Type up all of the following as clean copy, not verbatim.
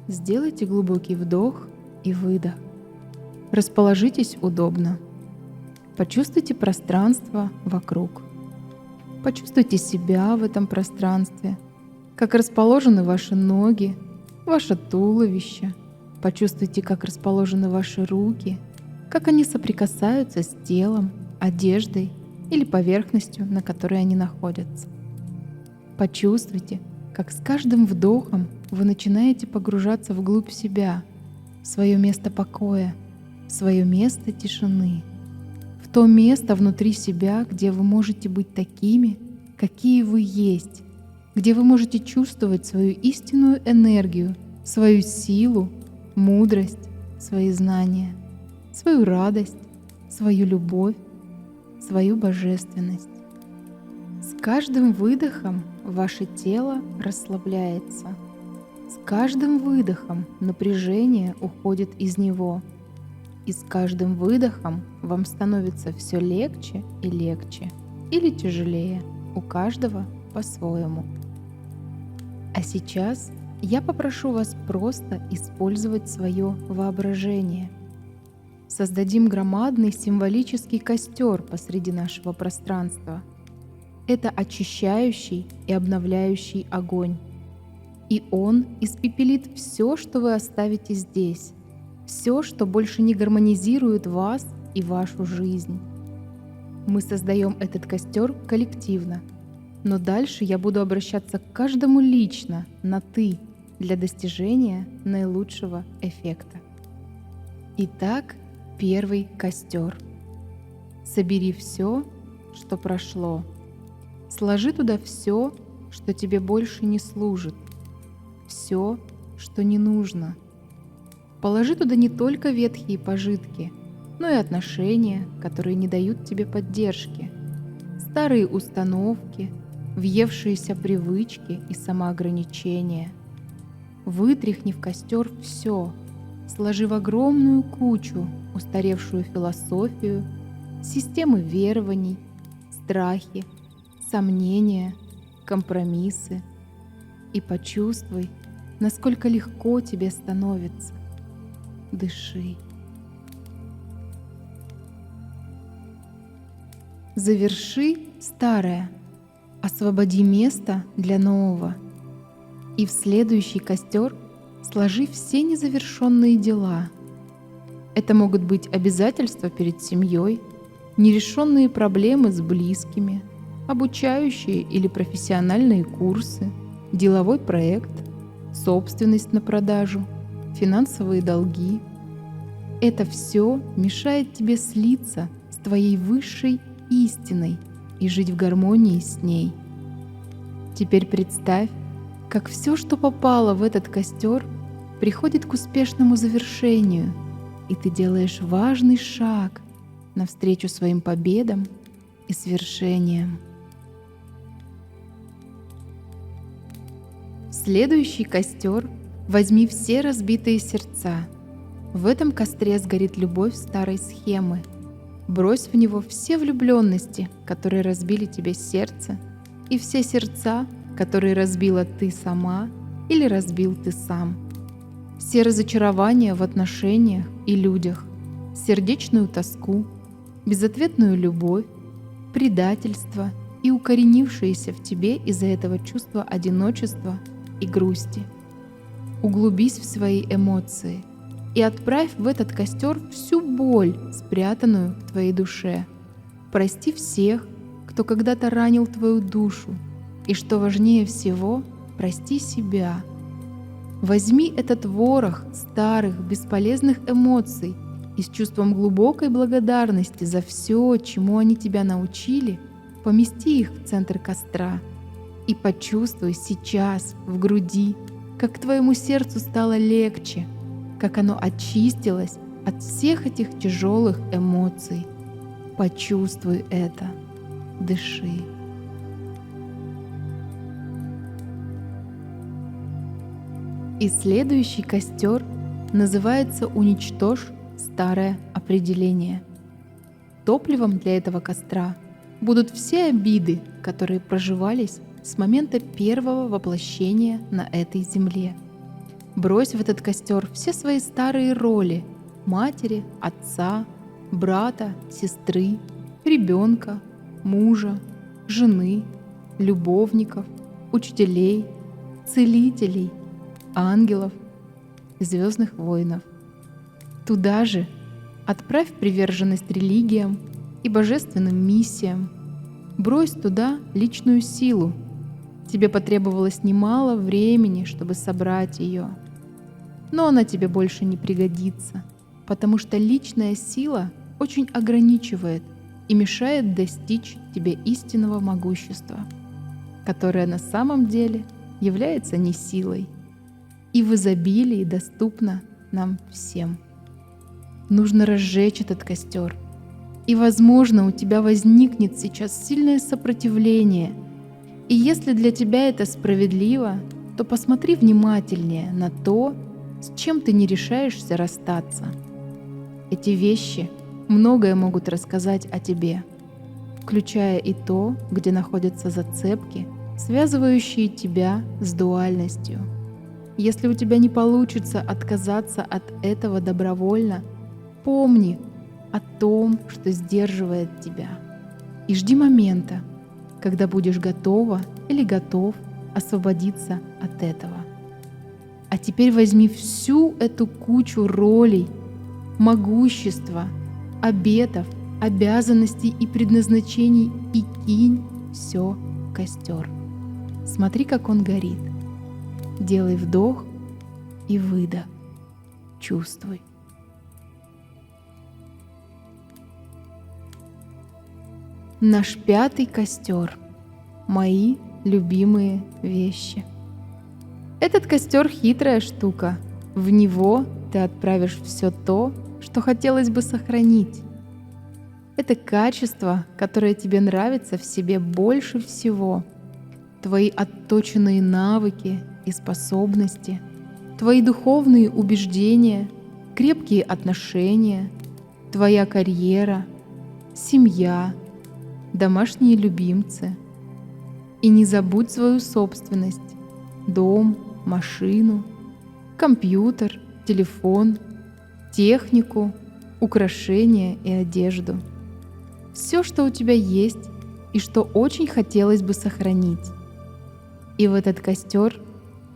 Сделайте глубокий вдох и выдох. Расположитесь удобно. Почувствуйте пространство вокруг. Почувствуйте себя в этом пространстве, как расположены ваши ноги, ваше туловище. Почувствуйте, как расположены ваши руки, как они соприкасаются с телом, одеждой или поверхностью, на которой они находятся. Почувствуйте, как с каждым вдохом вы начинаете погружаться вглубь себя, в свое место покоя, в свое место тишины, в то место внутри себя, где вы можете быть такими, какие вы есть, где вы можете чувствовать свою истинную энергию, свою силу, мудрость, свои знания, свою радость, свою любовь, свою божественность. С каждым выдохом ваше тело расслабляется. С каждым выдохом напряжение уходит из него. И с каждым выдохом вам становится все легче и легче, или тяжелее, у каждого по-своему. А сейчас я попрошу вас просто использовать свое воображение. Создадим громадный символический костер посреди нашего пространства. Это очищающий и обновляющий огонь. И он испепелит все, что вы оставите здесь, все, что больше не гармонизирует вас и вашу жизнь. Мы создаем этот костер коллективно, но дальше я буду обращаться к каждому лично, на «ты», для достижения наилучшего эффекта. Итак, первый костер. Собери все, что прошло. Сложи туда все, что тебе больше не служит, все, что не нужно. Положи туда не только ветхие пожитки, но и отношения, которые не дают тебе поддержки, старые установки, въевшиеся привычки и самоограничения. Вытряхни в костер все, сложи в огромную кучу устаревшую философию, системы верований, страхи, сомнения, компромиссы, и почувствуй, насколько легко тебе становится. Дыши. Заверши старое, освободи место для нового. И в следующий костер сложи все незавершенные дела. Это могут быть обязательства перед семьей, нерешенные проблемы с близкими, обучающие или профессиональные курсы, деловой проект, собственность на продажу, финансовые долги. Это все мешает тебе слиться с твоей высшей истиной и жить в гармонии с ней. Теперь представь, как все, что попало в этот костер, приходит к успешному завершению, и ты делаешь важный шаг навстречу своим победам и свершениям. В следующий костер возьми все разбитые сердца. В этом костре сгорит любовь старой схемы. Брось в него все влюбленности, которые разбили тебе сердце, и все сердца, которые разбила ты сама или разбил ты сам. Все разочарования в отношениях и людях, сердечную тоску, безответную любовь, предательство и укоренившееся в тебе из-за этого чувство одиночества и грусти. Углубись в свои эмоции и отправь в этот костер всю боль, спрятанную в твоей душе. Прости всех, кто когда-то ранил твою душу, и, что важнее всего, прости себя. Возьми этот ворох старых, бесполезных эмоций и с чувством глубокой благодарности за все, чему они тебя научили, помести их в центр костра и почувствуй сейчас в груди, как твоему сердцу стало легче, как оно очистилось от всех этих тяжелых эмоций. Почувствуй это. Дыши. И следующий костер называется «Уничтожь старое определение». Топливом для этого костра будут все обиды, которые проживались с момента первого воплощения на этой земле. Брось в этот костер все свои старые роли матери, отца, брата, сестры, ребенка, мужа, жены, любовников, учителей, целителей, ангелов, звездных воинов. Туда же отправь приверженность религиям и божественным миссиям. Брось туда личную силу. Тебе потребовалось немало времени, чтобы собрать ее. Но она тебе больше не пригодится, потому что личная сила очень ограничивает и мешает достичь тебе истинного могущества, которое на самом деле является не силой и в изобилии доступно нам всем. Нужно разжечь этот костер, и, возможно, у тебя возникнет сейчас сильное сопротивление. И если для тебя это справедливо, то посмотри внимательнее на то, с чем ты не решаешься расстаться. Эти вещи многое могут рассказать о тебе, включая и то, где находятся зацепки, связывающие тебя с дуальностью. Если у тебя не получится отказаться от этого добровольно, помни о том, что сдерживает тебя, и жди момента, когда будешь готова или готов освободиться от этого. А теперь возьми всю эту кучу ролей, могущества, обетов, обязанностей и предназначений и кинь все в костер. Смотри, как он горит. Делай вдох и выдох. Чувствуй. Наш пятый костер. Мои любимые вещи. Этот костер хитрая штука. В него ты отправишь все то, что хотелось бы сохранить. Это качество, которое тебе нравится в себе больше всего. Твои отточенные навыки и способности, твои духовные убеждения, крепкие отношения, твоя карьера, семья, домашние любимцы. И не забудь свою собственность: дом, машину, компьютер, телефон, технику, украшения и одежду. Все, что у тебя есть и что очень хотелось бы сохранить. И в этот костер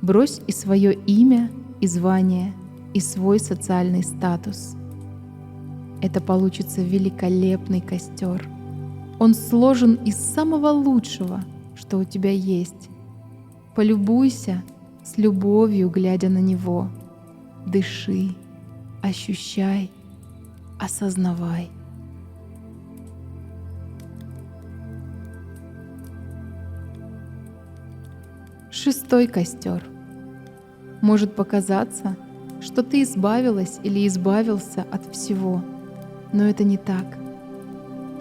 брось и свое имя, и звание, и свой социальный статус. Это получится великолепный костер. Он сложен из самого лучшего, что у тебя есть. Полюбуйся с любовью, глядя на него. Дыши, ощущай, осознавай. Шестой костер. Может показаться, что ты избавилась или избавился от всего, но это не так.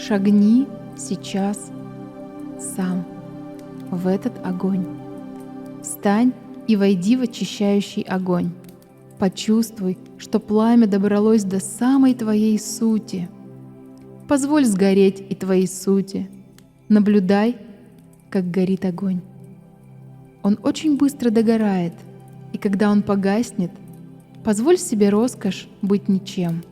Шагни сейчас сам в этот огонь. Встань и войди в очищающий огонь. Почувствуй, что пламя добралось до самой твоей сути. Позволь сгореть и твоей сути. Наблюдай, как горит огонь. Он очень быстро догорает, и когда он погаснет, позволь себе роскошь быть ничем.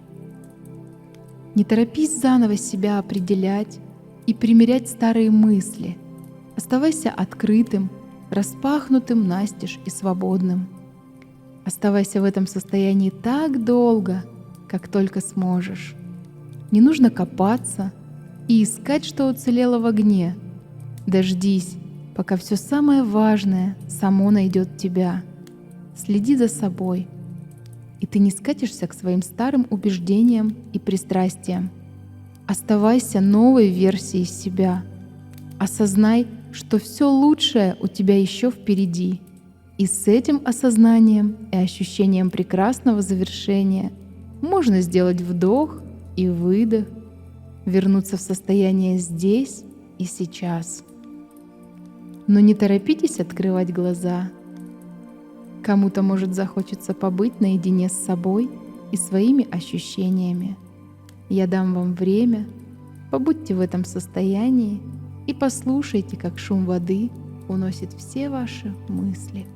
Не торопись заново себя определять и примерять старые мысли. Оставайся открытым, распахнутым настежь и свободным. Оставайся в этом состоянии так долго, как только сможешь. Не нужно копаться и искать, что уцелело в огне. Дождись, пока все самое важное само найдет тебя. Следи за собой, и ты не скатишься к своим старым убеждениям и пристрастиям. Оставайся новой версией себя. Осознай, что все лучшее у тебя еще впереди. И с этим осознанием и ощущением прекрасного завершения можно сделать вдох и выдох, вернуться в состояние здесь и сейчас. Но не торопитесь открывать глаза. Кому-то может захочется побыть наедине с собой и своими ощущениями. Я дам вам время, побудьте в этом состоянии и послушайте, как шум воды уносит все ваши мысли.